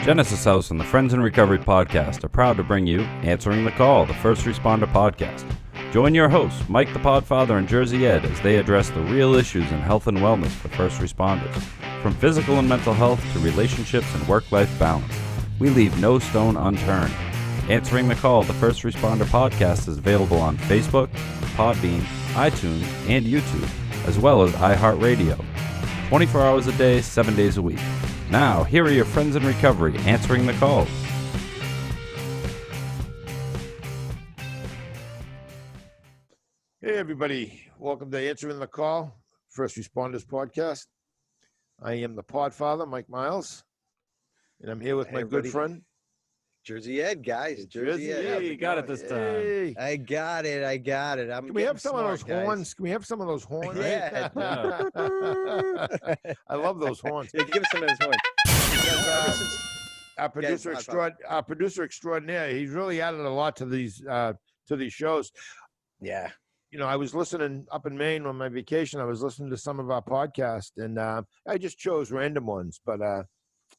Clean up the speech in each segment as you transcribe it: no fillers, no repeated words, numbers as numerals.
Genesis House and the Friends in Recovery podcast are proud to bring you Answering the Call, the First Responder podcast. Join your hosts, Mike the Podfather and Jersey Ed, as they address the real issues in health and wellness for first responders. From physical and mental health to relationships and work-life balance, we leave no stone unturned. Answering the Call, the First Responder podcast is available on Facebook, Podbean, iTunes, and YouTube, as well as iHeartRadio. 24 hours a day, 7 days a week. Now, here are your friends in recovery answering the call. Hey, everybody. Welcome to Answering the Call, First Responders Podcast. I am the Podfather, Mike Miles, and I'm here with my good friend, Jersey Ed, guys. Jersey Ed. Yeah, you got it this time. I got it. Can we have some of those horns? Can we have some of those horns? Yeah. I love those horns. Yeah, give us some of those horns. Our producer extraordinaire, he's really added a lot to these shows. Yeah. You know, I was listening up in Maine on my vacation. I was listening to some of our podcasts, and I just chose random ones. But,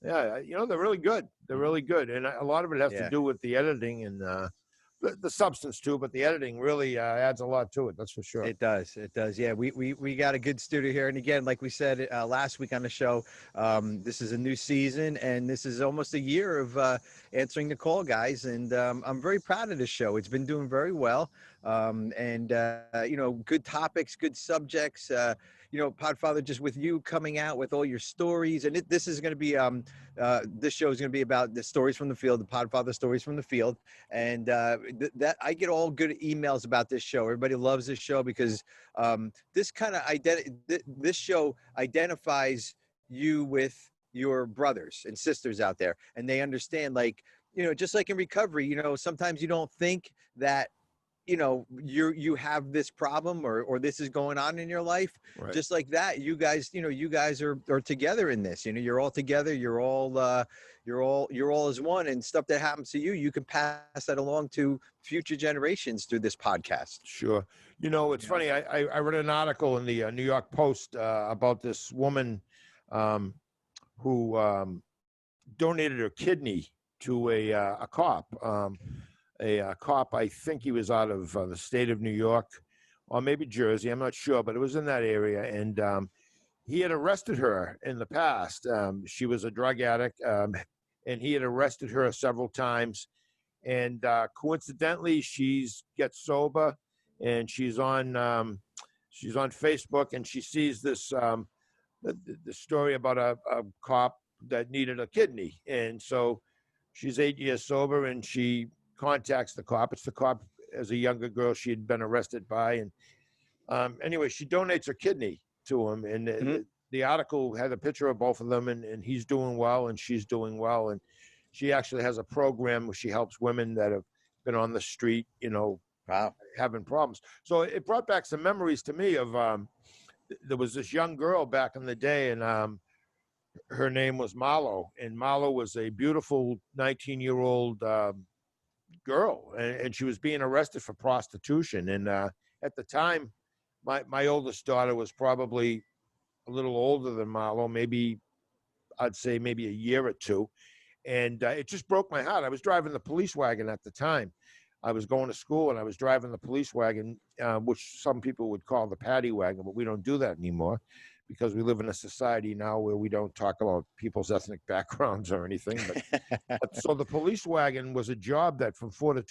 yeah, you know, they're really good. They're really good. And a lot of it has to do with the editing and the substance, too. But the editing really adds a lot to it. That's for sure. It does. It does. Yeah, we got a good studio here. And again, like we said last week on the show, this is a new season, and this is almost a year of answering the call, guys. And I'm very proud of this show. It's been doing very well. And you know, good topics, good subjects. You know, Podfather, just with you coming out with all your stories, and this is going to be this show is going to be about the stories from the field, the Podfather stories from the field, and that I get all good emails about this show. Everybody loves this show because this kind of this show identifies you with your brothers and sisters out there, and they understand, like, you know, just like in recovery, you know, sometimes you don't think that, you know, you have this problem or this is going on in your life. Right. Just like that, you guys, you know, you guys are together in this. You know, you're all together. You're all as one, and stuff that happens to you, you can pass that along to future generations through this podcast. Sure. You know, it's funny. I read an article in the New York Post about this woman who donated her kidney to a cop. A cop, I think he was out of the state of New York or maybe Jersey, I'm not sure, but it was in that area. And he had arrested her in the past. She was a drug addict, and he had arrested her several times. And coincidentally, she gets sober, and she's on Facebook, and she sees this the story about a cop that needed a kidney. And so she's 8 years sober, and she contacts the cop. It's the cop as a younger girl she had been arrested by. And anyway, she donates her kidney to him. And the article had a picture of both of them, and he's doing well and she's doing well. And she actually has a program where she helps women that have been on the street, you know, having problems. So it brought back some memories to me of there was this young girl back in the day, and her name was Marlo. And Marlo was a beautiful 19-year-old girl, and she was being arrested for prostitution. And at the time, my oldest daughter was probably a little older than Marlo, maybe I'd say maybe a year or two. And it just broke my heart. I was driving the police wagon at the time. I was going to school, and I was driving the police wagon, which some people would call the paddy wagon, but we don't do that anymore because we live in a society now where we don't talk about people's ethnic backgrounds or anything. But so the police wagon was a job that from 4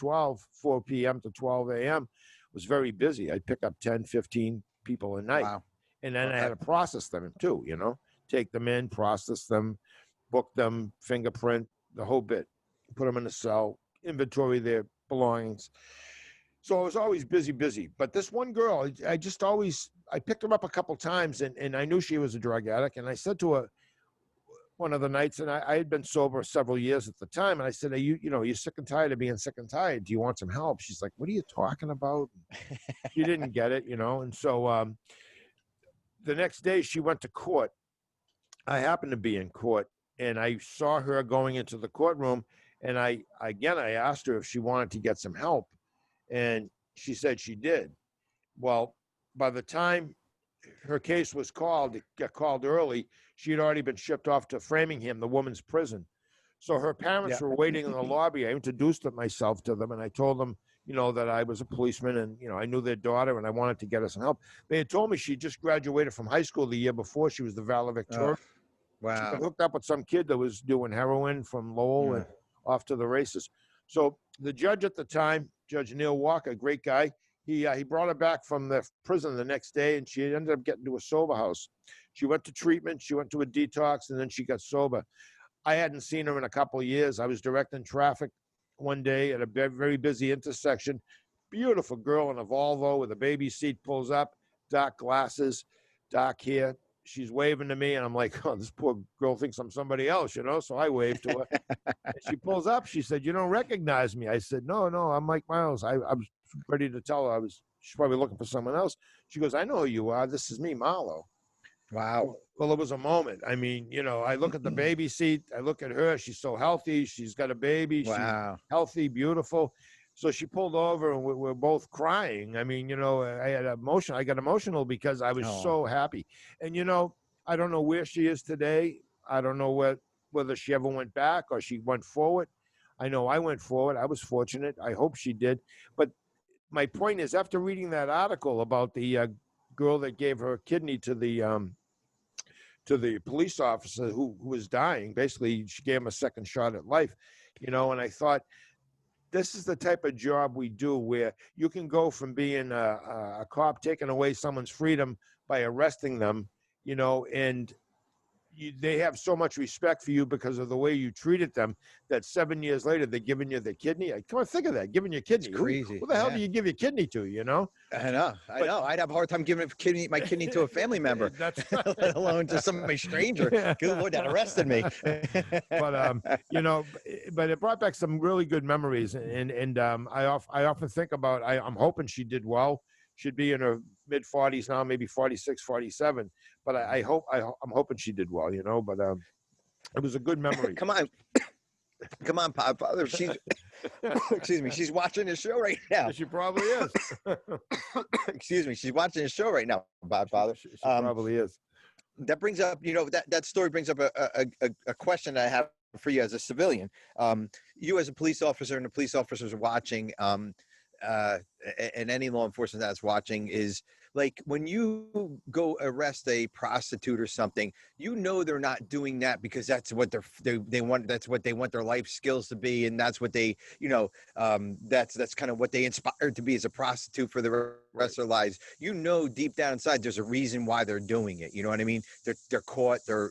p.m. to 12 a.m. was very busy. I'd pick up 10, 15 people a night. Wow. And then I had to process them too, you know, take them in, process them, book them, fingerprint, the whole bit, put them in a cell, inventory their belongings. So I was always busy. But this one girl, I picked her up a couple times, and I knew she was a drug addict. And I said to her one of the nights, and I had been sober several years at the time, and I said, you know, you're sick and tired of being sick and tired. Do you want some help? She's like, what are you talking about? She didn't get it, you know. And so the next day she went to court. I happened to be in court, and I saw her going into the courtroom, and I asked her if she wanted to get some help, and she said she did. Well, by the time her case was called, it got called early, she had already been shipped off to Framingham, the women's prison. So her parents Yeah. were waiting in the lobby. I introduced myself to them, and I told them, that I was a policeman, and I knew their daughter, and I wanted to get her some help. They had told me she just graduated from high school the year before. She was the valedictorian. She got Wow. hooked up with some kid that was doing heroin from Lowell and off to the races. So the judge at the time, Judge Neil Walker, great guy, he brought her back from the prison the next day, and she ended up getting to a sober house. She went to treatment, she went to a detox, and then she got sober. I hadn't seen her in a couple of years. I was directing traffic one day at a very busy intersection. Beautiful girl in a Volvo with a baby seat, pulls up, dark glasses, dark hair. She's waving to me, and I'm like, oh, this poor girl thinks I'm somebody else, So I waved to her. And she pulls up. She said, "You don't recognize me?" I said, "No, I'm Mike Miles." I was ready to tell her she's probably looking for someone else. She goes, "I know who you are. This is me, Marlo." Wow. Well, it was a moment. I mean, I look at the baby seat. I look at her. She's so healthy. She's got a baby. Wow. She's healthy, beautiful. So she pulled over, and we're both crying. I mean, I got emotional because I was so happy. And I don't know where she is today. I don't know whether she ever went back or she went forward. I know I went forward. I was fortunate. I hope she did. But my point is, after reading that article about the girl that gave her kidney to the police officer who was dying, basically she gave him a second shot at life, and I thought, this is the type of job we do, where you can go from being a cop, taking away someone's freedom by arresting them, and they have so much respect for you because of the way you treated them, that 7 years later they're giving you their kidney. Come on, think of that, giving your kidney. Crazy. Who the hell do you give your kidney to? I know. I'd have a hard time giving my kidney to a family member, That's let alone to somebody stranger. Good Lord, that arrested me. But but it brought back some really good memories, and I often think about. I'm hoping she did well. She'd be in her mid 40s now, maybe 46, 47. But I'm hoping she did well, But it was a good memory. Come on, Podfather. Excuse me. She's watching the show right now. She probably is. Excuse me. She's watching the show right now, Podfather. She probably is. That brings up, that story brings up a question that I have for you as a civilian. You as a police officer, and the police officers are watching, and any law enforcement that's watching, is like, when you go arrest a prostitute or something, they're not doing that because that's what they want. That's what they want their life skills to be, and that's what they, that's kind of what they inspired to be, as a prostitute for the rest of their lives. Deep down inside, there's a reason why they're doing it. You know what I mean? They're caught. They're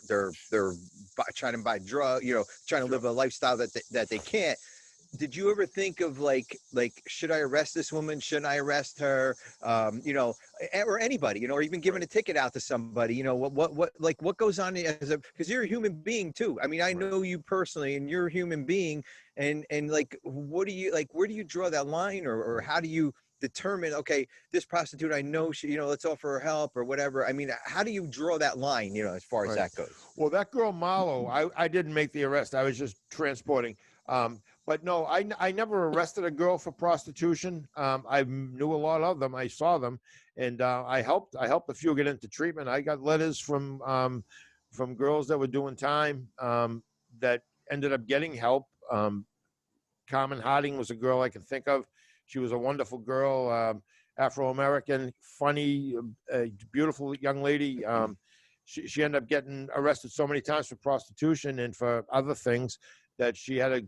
trying to buy drugs. Trying to live a lifestyle that they can't. Did you ever think of like, should I arrest this woman? Shouldn't I arrest her? Or anybody, or even giving a ticket out to somebody, what goes on because you're a human being too. I mean, I know you personally, and you're a human being, and like, where do you draw that line, or how do you determine, okay, this prostitute, I know she, let's offer her help or whatever? I mean, how do you draw that line, as far as that goes? Well, that girl, Marlo, I didn't make the arrest. I was just transporting. But no, I never arrested a girl for prostitution. I knew a lot of them. I saw them, and I helped a few get into treatment. I got letters from girls that were doing time that ended up getting help. Carmen Harding was a girl I can think of. She was a wonderful girl, Afro-American, funny, beautiful young lady. She ended up getting arrested so many times for prostitution and for other things that she had to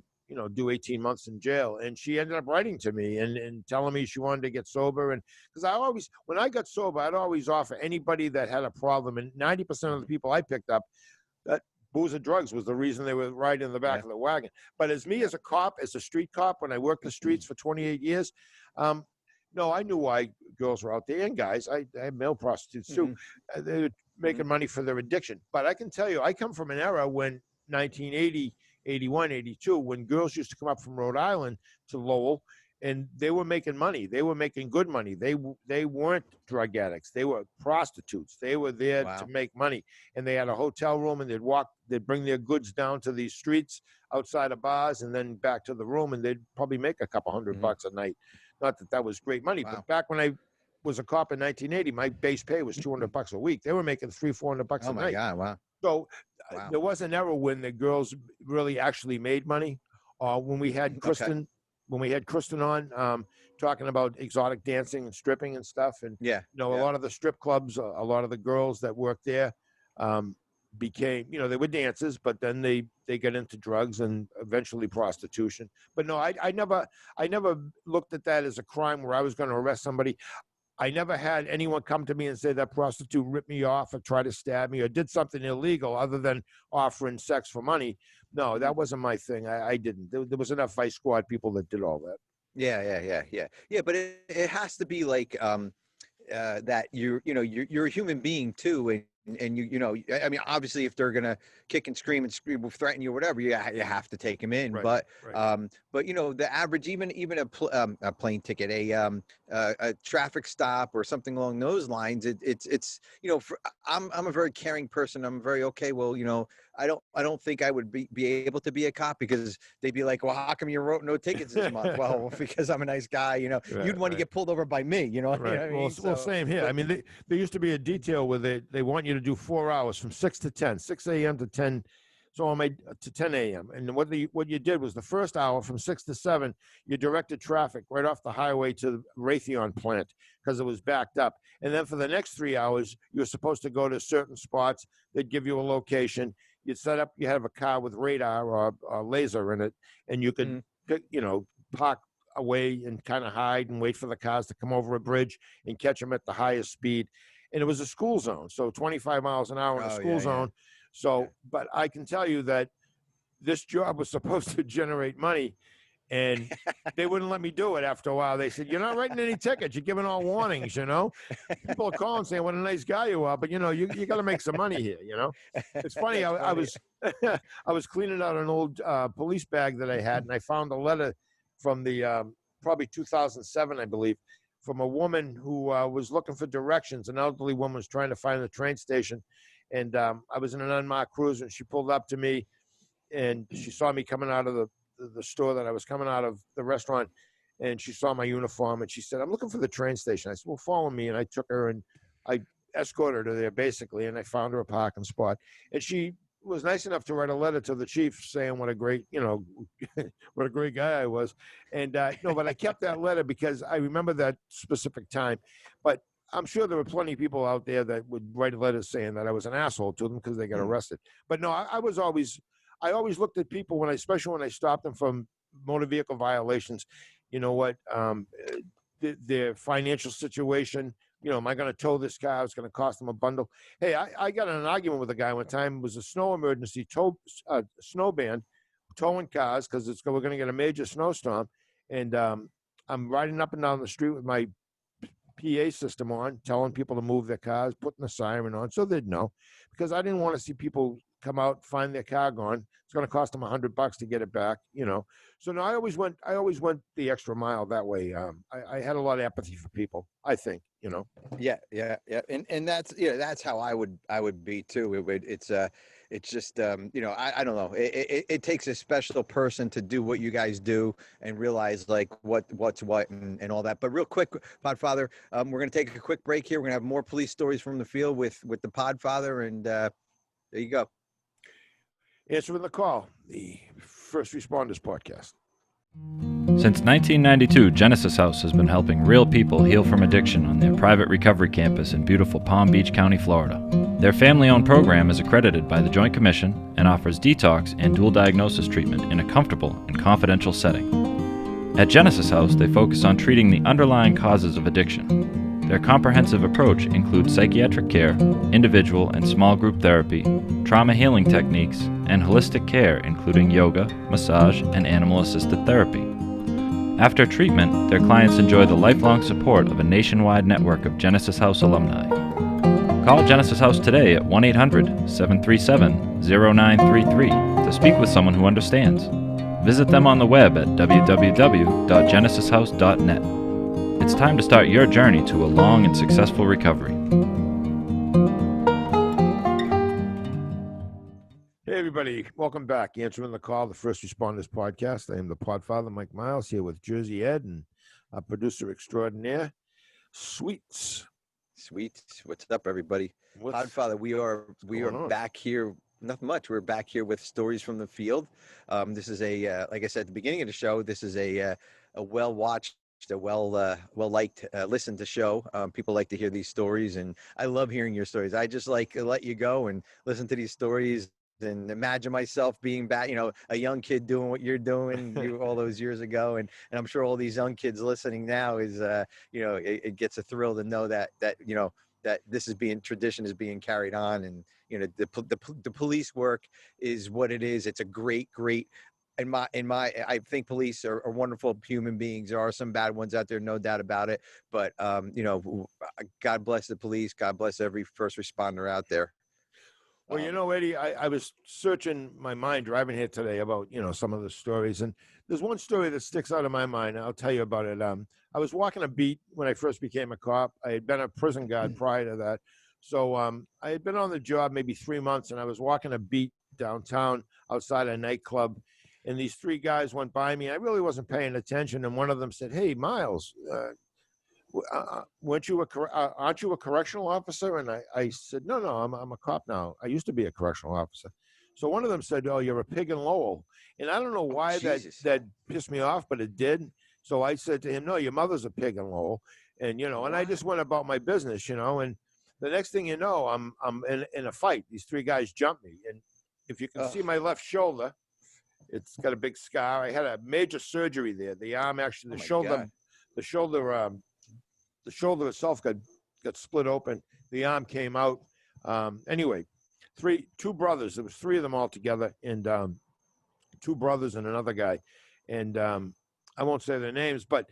do 18 months in jail. And she ended up writing to me and telling me she wanted to get sober. And because when I got sober, I'd always offer anybody that had a problem. And 90% of the people I picked up, that booze and drugs was the reason they were riding in the back of the wagon. But as me, as a cop, as a street cop, when I worked the streets for 28 years, no, I knew why girls were out there, and guys. I had male prostitutes too. They were making money for their addiction. But I can tell you, I come from an era when 1980, 81, 82, when girls used to come up from Rhode Island to Lowell, and they were making money. They were making good money. They weren't drug addicts. They were prostitutes. They were there to make money. And they had a hotel room, and they'd bring their goods down to these streets outside of bars and then back to the room, and they'd probably make a couple $100 a night. Not that was great money, but back when I was a cop in 1980, my base pay was $200 a week. They were making $300-400 a night. Oh my God, wow. So Wow. there was an era when the girls really actually made money. When we had Okay. Kristen on, talking about exotic dancing and stripping and stuff, and Yeah. a Yeah. lot of the strip clubs, a lot of the girls that worked there, became, they were dancers, but then they got into drugs and eventually prostitution. But no, I never looked at that as a crime where I was going to arrest somebody. I never had anyone come to me and say that prostitute ripped me off or tried to stab me or did something illegal other than offering sex for money. No, that wasn't my thing. I didn't. There was enough Vice Squad people that did all that. Yeah, but it has to be like that you're a human being too, and I mean, obviously if they're gonna kick and scream or threaten you or whatever, you have to take them in. Right, But right. but the average, even a plane ticket, a traffic stop or something along those lines, it's I'm a very caring person. I'm very okay. Well, I don't think I would be able to be a cop, because they'd be like, well, how come you wrote no tickets this month? Well, because I'm a nice guy. You'd want to get pulled over by me. You know what I mean? Well, same here. I mean, there used to be a detail where they want you to do 4 hours from 6 to 10, 6 a.m. to 10. So I made to 10 a.m. And what you did was the first hour from 6 to 7, you directed traffic right off the highway to the Raytheon plant because it was backed up. And then for the next 3 hours, you were supposed to go to certain spots. They'd give you a location. You'd set up, you have a car with radar or laser in it, and you could, park away and kind of hide and wait for the cars to come over a bridge and catch them at the highest speed. And it was a school zone, so 25 miles an hour in a school zone. So, but I can tell you that this job was supposed to generate money, and they wouldn't let me do it after a while. They said, you're not writing any tickets. You're giving all warnings, People are calling saying what a nice guy you are, but, you got to make some money here, It's funny. I was I was cleaning out an old police bag that I had, and I found a letter from the probably 2007, I believe, from a woman who was looking for directions. An elderly woman was trying to find the train station. And I was in an unmarked cruiser, and she pulled up to me, and she saw me coming out of the store that I was coming out of, the restaurant, and she saw my uniform, and she said, I'm looking for the train station. I said, well, follow me. And I took her, and I escorted her there, basically, and I found her a parking spot. And she was nice enough to write a letter to the chief saying what a great, what a great guy I was. And, but I kept that letter because I remember that specific time. But I'm sure there were plenty of people out there that would write letters saying that I was an asshole to them because they got arrested. But no, I always looked at people especially when I stopped them from motor vehicle violations. You know what? Their financial situation. Am I going to tow this car? It's going to cost them a bundle. Hey, I got in an argument with a guy one time. It was a snow emergency, snow band, towing cars because we're going to get a major snowstorm. And I'm riding up and down the street with my PA system on, telling people to move their cars, putting the siren on so they'd know, because I didn't want to see people come out, find their car gone. It's going to cost them $100 to get it back, So no, I always went the extra mile that way. I had a lot of empathy for people, I think, Yeah. And that's how I would be too. It's just, I don't know. It takes a special person to do what you guys do and realize like what's what and all that. But real quick, Podfather, we're going to take a quick break here. We're going to have more police stories from the field with the Podfather, and there you go. Answering the Call, the First Responders Podcast. Since 1992, Genesis House has been helping real people heal from addiction on their private recovery campus in beautiful Palm Beach County, Florida. Their family-owned program is accredited by the Joint Commission and offers detox and dual diagnosis treatment in a comfortable and confidential setting. At Genesis House, they focus on treating the underlying causes of addiction. Their comprehensive approach includes psychiatric care, individual and small group therapy, trauma healing techniques, and holistic care including yoga, massage, and animal-assisted therapy. After treatment, their clients enjoy the lifelong support of a nationwide network of Genesis House alumni. Call Genesis House today at 1-800-737-0933 to speak with someone who understands. Visit them on the web at www.genesishouse.net. It's time to start your journey to a long and successful recovery. Hey, everybody. Welcome back. Answering the Call, the First Responders Podcast. I am the Podfather, Mike Miles, here with Jersey Ed and our producer extraordinaire, Sweets. What's up, everybody? Podfather, we are back here Nothing much. We're back here with stories from the field. This is like I said at the beginning of the show, this is a well watched, a well liked, listened to show. People like to hear these stories, and I love hearing your stories. I just like to let you go and listen to these stories and imagine myself being back, a young kid doing what you're doing all those years ago. And I'm sure all these young kids listening now is, it gets a thrill to know that this is tradition is being carried on. And the police work is what it is. It's a great I think police are wonderful human beings. There are some bad ones out there, no doubt about it, but God bless the police. God bless every first responder out there. Well, Eddie, I was searching my mind driving here today about, some of the stories. And there's one story that sticks out of my mind. I'll tell you about it. I was walking a beat when I first became a cop. I had been a prison guard prior to that. So I had been on the job maybe 3 months, and I was walking a beat downtown outside a nightclub. And these three guys went by me. I really wasn't paying attention. And one of them said, "Hey, Miles, aren't you a correctional officer?" And I said, no, I'm a cop now. I used to be a correctional officer. So one of them said, "Oh, you're a pig in Lowell." And I don't know why that pissed me off, but it did. So I said to him, "No, your mother's a pig in Lowell." And, and I just went about my business, and the next thing you know, I'm in a fight. These three guys jumped me. And if you can see my left shoulder, it's got a big scar. I had a major surgery there. The arm, actually, the shoulder itself got split open. The arm came out. Anyway, two brothers. There was three of them all together, and two brothers and another guy. And I won't say their names, but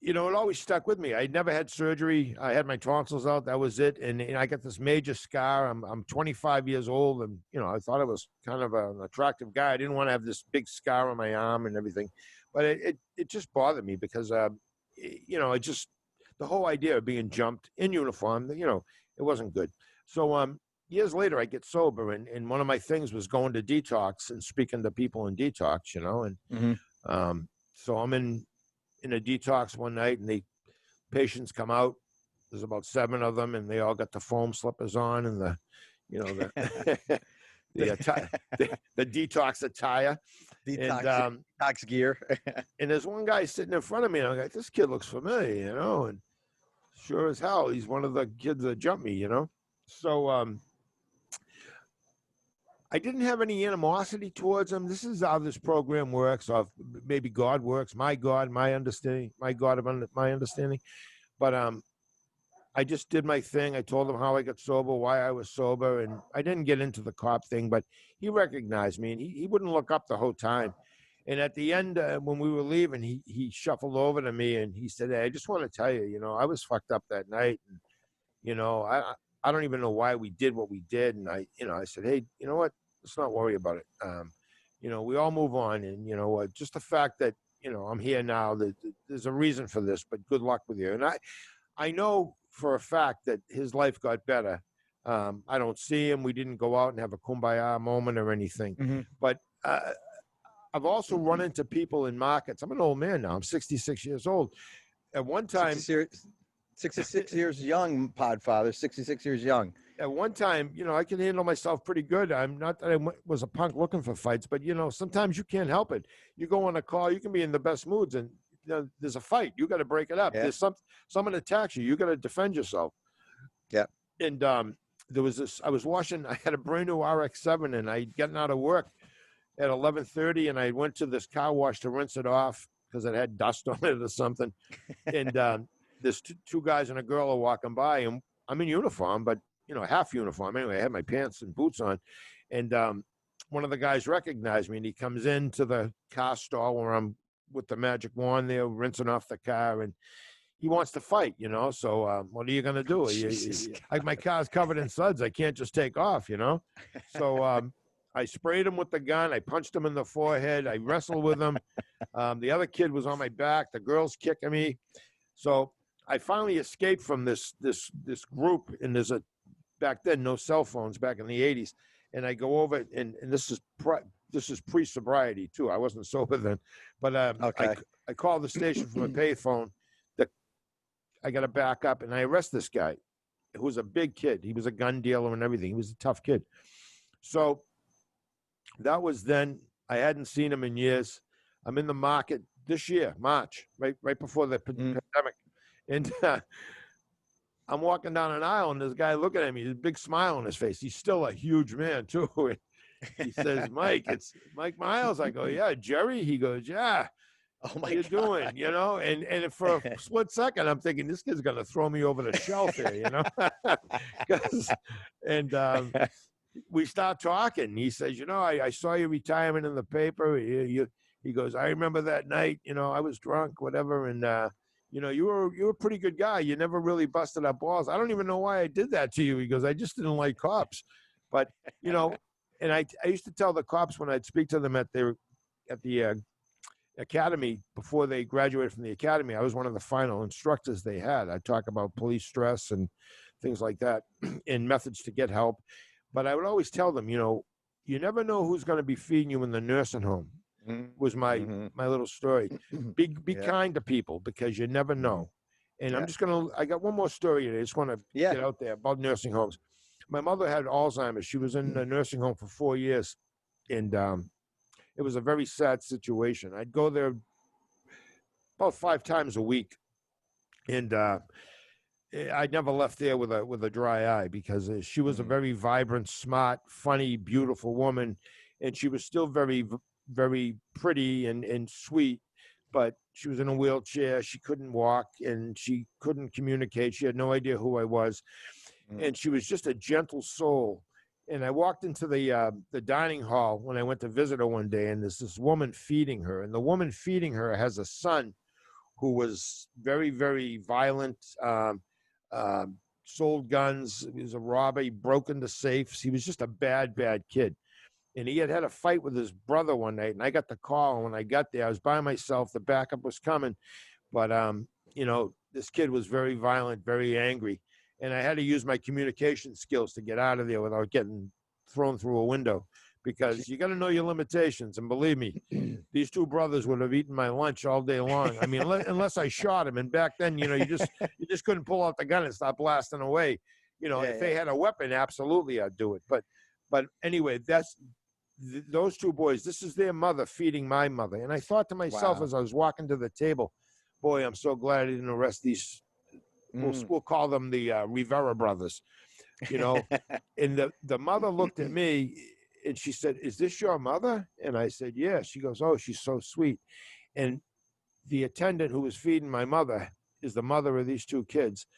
it always stuck with me. I never had surgery. I had my tonsils out. That was it. And I got this major scar. I'm 25 years old, and I thought I was kind of an attractive guy. I didn't want to have this big scar on my arm and everything, but it just bothered me because it just, the whole idea of being jumped in uniform, it wasn't good. So years later, I get sober, and one of my things was going to detox and speaking to people in detox, and so I'm in a detox one night, and the patients come out. There's about 7 of them, and they all got the foam slippers on and the the detox attire, detox gear. And there's one guy sitting in front of me, and I'm like, "This kid looks familiar, and sure as hell, he's one of the kids that jumped me, So I didn't have any animosity towards him. This is how this program works, or maybe God works. My God, my understanding, my God of my understanding. But I just did my thing. I told him how I got sober, why I was sober, and I didn't get into the cop thing. But he recognized me, and he wouldn't look up the whole time. And at the end, when we were leaving, he shuffled over to me and he said, "Hey, I just want to tell you, I was fucked up that night. And, I don't even know why we did what we did." And I said, "Hey, you know what? Let's not worry about it. We all move on. And, just the fact that, I'm here now, there's a reason for this, but good luck with you." And I know for a fact that his life got better. I don't see him. We didn't go out and have a kumbaya moment or anything. Mm-hmm. But I've also run into people in markets. I'm an old man now. I'm 66 years old. At one time, 66 years young, Podfather. 66 years young. At one time, I can handle myself pretty good. I'm not that I was a punk looking for fights, but sometimes you can't help it. You go on a call, you can be in the best moods, and there's a fight. You got to break it up. Yeah. There's someone attacks you. You got to defend yourself. Yeah. And there was this. I had a brand new RX-7, and I'd gotten out of work at 11:30, and I went to this car wash to rinse it off because it had dust on it or something. And there's two guys and a girl are walking by, and I'm in uniform, but half uniform. Anyway, I had my pants and boots on, and one of the guys recognized me, and he comes into the car stall where I'm with the magic wand there, rinsing off the car, and he wants to fight, So what are you going to do? My car's covered in suds. I can't just take off, So I sprayed him with the gun. I punched him in the forehead. I wrestled with him. The other kid was on my back. The girl's kicking me. So I finally escaped from this group. And back then, no cell phones back in the 80s. And I go over, and this is pre-sobriety too. I wasn't sober then. But okay. I called the station from a payphone. I got to back up, and I arrest this guy who was a big kid. He was a gun dealer and everything. He was a tough kid. So that was then. I hadn't seen him in years. I'm in the market this year, March, right before the pandemic, and I'm walking down an aisle, and this guy looking at me, he's a big smile on his face. He's still a huge man too. And he says, "Mike, it's Mike Miles." I go, "Yeah, Jerry." He goes, "Yeah." Oh What my you God. doing? And for a split second, I'm thinking this kid's gonna throw me over the shelf here, 'Cause- and we start talking. He says, I saw your retirement in the paper. He goes, I remember that night. I was drunk, whatever, and you were a pretty good guy. You never really busted our balls. I don't even know why I did that to you. He goes, I just didn't like cops, but and I used to tell the cops when I'd speak to them at the academy before they graduated from the academy. I was one of the final instructors they had. I talk about police stress and things like that and methods to get help. But I would always tell them, you never know who's going to be feeding you in the nursing home. Was my little story. Be Yeah. kind to people because you never know. And Yeah. I got one more story. I just want to get out there about nursing homes. My mother had Alzheimer's. She was in the nursing home for 4 years. And it was a very sad situation. I'd go there about 5 times a week. And I never left there with a dry eye because she was a very vibrant, smart, funny, beautiful woman, and she was still very, very pretty and sweet. But she was in a wheelchair. She couldn't walk, and she couldn't communicate. She had no idea who I was, and she was just a gentle soul. And I walked into the dining hall when I went to visit her one day, and there's this woman feeding her, and the woman feeding her has a son who was very, very violent. Sold guns. He was a robber. He broke into safes. He was just a bad, bad kid. And he had a fight with his brother one night. And I got the call. And when I got there, I was by myself. The backup was coming. But, this kid was very violent, very angry. And I had to use my communication skills to get out of there without getting thrown through a window. Because you got to know your limitations. And believe me, these two brothers would have eaten my lunch all day long. I mean, unless I shot him. And back then, you just couldn't pull out the gun and start blasting away. If they had a weapon, absolutely, I'd do it. But anyway, those two boys. This is their mother feeding my mother. And I thought to myself as I was walking to the table, boy, I'm so glad I didn't arrest these. We'll call them the Rivera brothers. And the mother looked at me. And she said, is this your mother? And I said, yeah. She goes, oh, she's so sweet. And the attendant who was feeding my mother is the mother of these two kids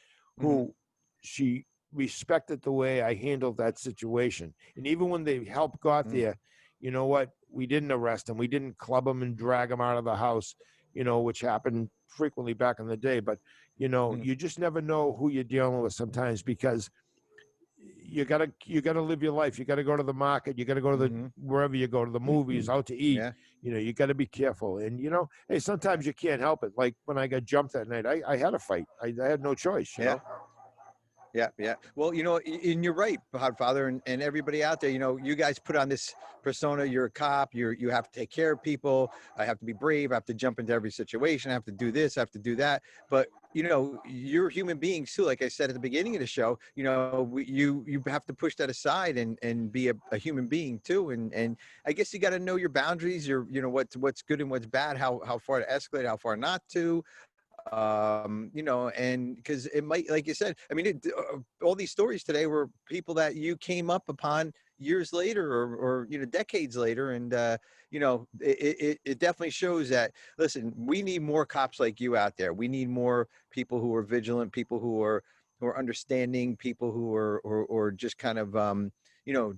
who she respected the way I handled that situation. And even when the help got there, you know what? We didn't arrest them. We didn't club them and drag them out of the house, which happened frequently back in the day. But, you just never know who you're dealing with sometimes because you gotta live your life. You gotta go to the market. You gotta go to the wherever you go to the movies, out to eat. Yeah. You gotta be careful. And hey, sometimes you can't help it. Like when I got jumped that night, I had a fight. I had no choice. You know? Yeah. Well, and you're right, Podfather, and everybody out there. You guys put on this persona. You're a cop. You have to take care of people. I have to be brave. I have to jump into every situation. I have to do this. I have to do that. But you're human beings too. Like I said at the beginning of the show, you have to push that aside and be a human being too. And I guess you got to know your boundaries. What's good and what's bad. How far to escalate. How far not to. And because it might, like you said, I mean, all these stories today were people that you came up upon years later or decades later. And, it definitely shows that, listen, we need more cops like you out there. We need more people who are vigilant, people who are understanding, people who are, or just kind of,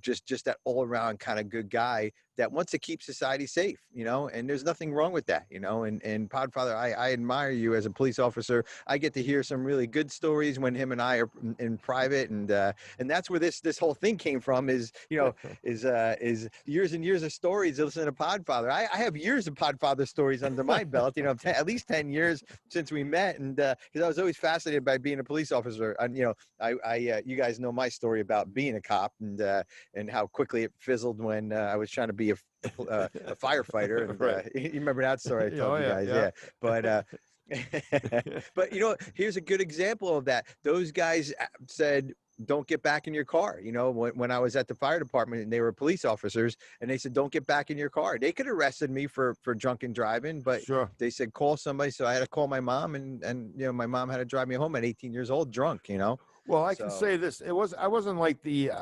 just that all around kind of good guy that wants to keep society safe, and there's nothing wrong with that, and Podfather, I admire you as a police officer. I get to hear some really good stories when him and I are in private, and that's where this whole thing came from is years and years of stories listening to Podfather. I have years of Podfather stories under my belt, at least 10 years since we met, and because I was always fascinated by being a police officer. And you guys know my story about being a cop and how quickly it fizzled when I was trying to be a firefighter. And Right. you remember that story I told you guys? Yeah. But but here's a good example of that. Those guys said, don't get back in your car. You know, when I was at the fire department and they were police officers and they said, don't get back in your car. They could have arrested me for drunken driving, but Sure. they said, call somebody. So I had to call my mom and, you know, my mom had to drive me home at 18 years old, drunk, you know? Well, I can say this. I wasn't like the,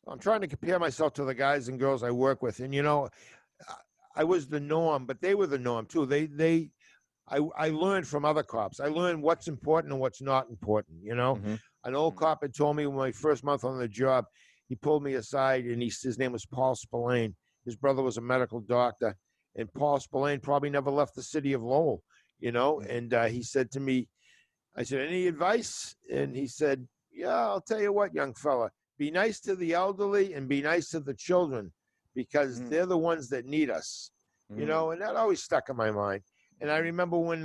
I'm trying to compare myself to the guys and girls I work with. And, you know, I was the norm, but they were the norm too. I learned from other cops. I learned what's important and what's not important. You know, an old cop had told me when my first month on the job, he pulled me aside and his name was Paul Spillane. His brother was a medical doctor, and Paul Spillane probably never left the city of Lowell, you know, and he said to me, I said, any advice? And he said, yeah, I'll tell you what, young fella, be nice to the elderly and be nice to the children because they're the ones that need us, you know, and that always stuck in my mind. And I remember when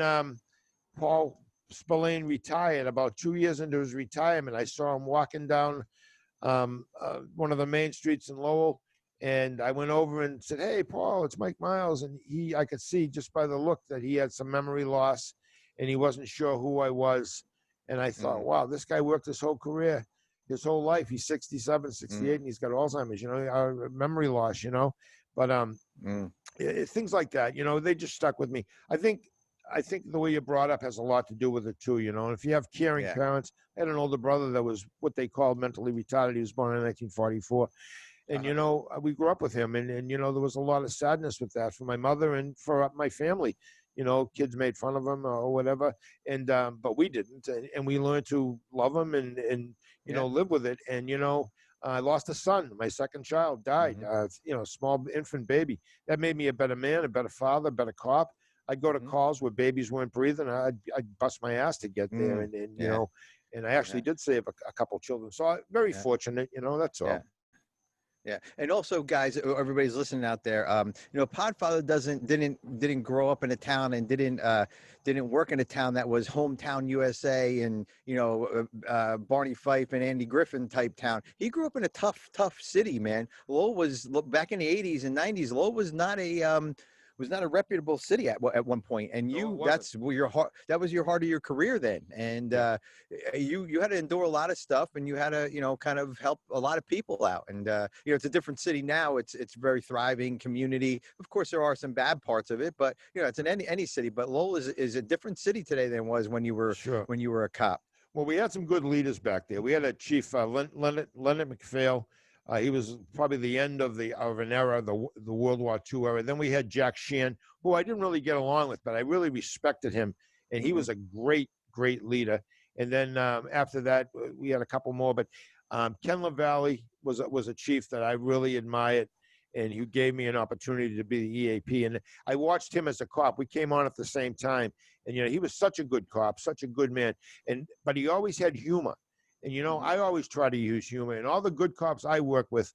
Paul Spillane retired, about 2 years into his retirement, I saw him walking down one of the main streets in Lowell. And I went over and said, hey, Paul, it's Mike Miles. And I could see just by the look that he had some memory loss and he wasn't sure who I was. And I thought, wow, this guy worked his whole career, his whole life. He's 67, 68, and he's got Alzheimer's, you know, memory loss, you know. But things like that, you know, they just stuck with me. I think the way you're brought up has a lot to do with it too, you know. And if you have caring parents, I had an older brother that was what they called mentally retarded. He was born in 1944. And, you know, we grew up with him and, you know, there was a lot of sadness with that for my mother and for my family. You know, kids made fun of him or whatever. And, but we didn't. And we learned to love him and you know, live with it. And, you know, I lost a son. My second child died, you know, small infant baby. That made me a better man, a better father, a better cop. I'd go to calls where babies weren't breathing. I'd bust my ass to get there. And you know, and I actually did save a couple of children. So I'm very fortunate, you know, that's all. Yeah, and also, guys, everybody's listening out there. You know, Podfather didn't grow up in a town and didn't work in a town that was hometown USA and you know Barney Fife and Andy Griffin type town. He grew up in a tough city, man. Lowell was back in the 80s and 90s. Lowell was not a reputable city at one point, and that was your heart of your career then, and you had to endure a lot of stuff, and you had to, you know, kind of help a lot of people out, and you know, it's a different city now. It's very thriving community. Of course, there are some bad parts of it, but you know, it's in any city. But Lowell is a different city today than it was when you were a cop. Well, we had some good leaders back there. We had a chief, Leonard McPhail. He was probably the end of an era, the World War II era. Then we had Jack Sheehan, who I didn't really get along with, but I really respected him, and he was a great leader. And then after that, we had a couple more. But Ken LaValle was a chief that I really admired, and he gave me an opportunity to be the EAP. And I watched him as a cop. We came on at the same time, and you know, he was such a good cop, such a good man, but he always had humor. And, you know, I always try to use humor. And all the good cops I work with,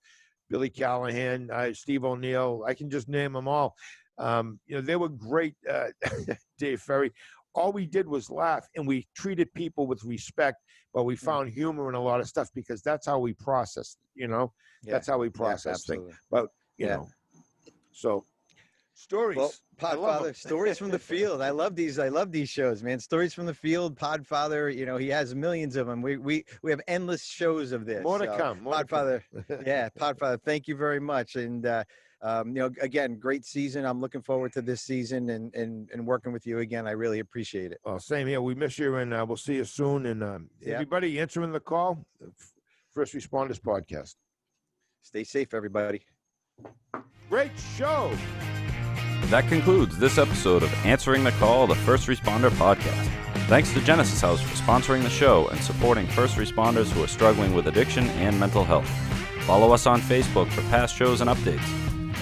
Billy Callahan, Steve O'Neill, I can just name them all. You know, they were great, Dave Ferry. All we did was laugh, and we treated people with respect, but we found humor in a lot of stuff because that's how we process, you know. That's how we process things. But, you know, so stories. Well, Podfather, stories from the field. I love these shows, man. Stories from the field. Podfather, you know, he has millions of them. We have endless shows of this. More to come. Podfather, Podfather, thank you very much. And you know, again, great season. I'm looking forward to this season and working with you again. I really appreciate it. Well, same here. We miss you, and we'll see you soon. And everybody answering the call, First Responders Podcast. Stay safe, everybody. Great show. That concludes this episode of Answering the Call, the First Responder Podcast. Thanks to Genesis House for sponsoring the show and supporting first responders who are struggling with addiction and mental health. Follow us on Facebook for past shows and updates.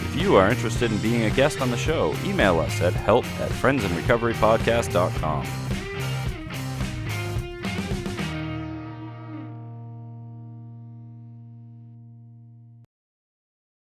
If you are interested in being a guest on the show, email us at help@friendsandrecoverypodcast.com.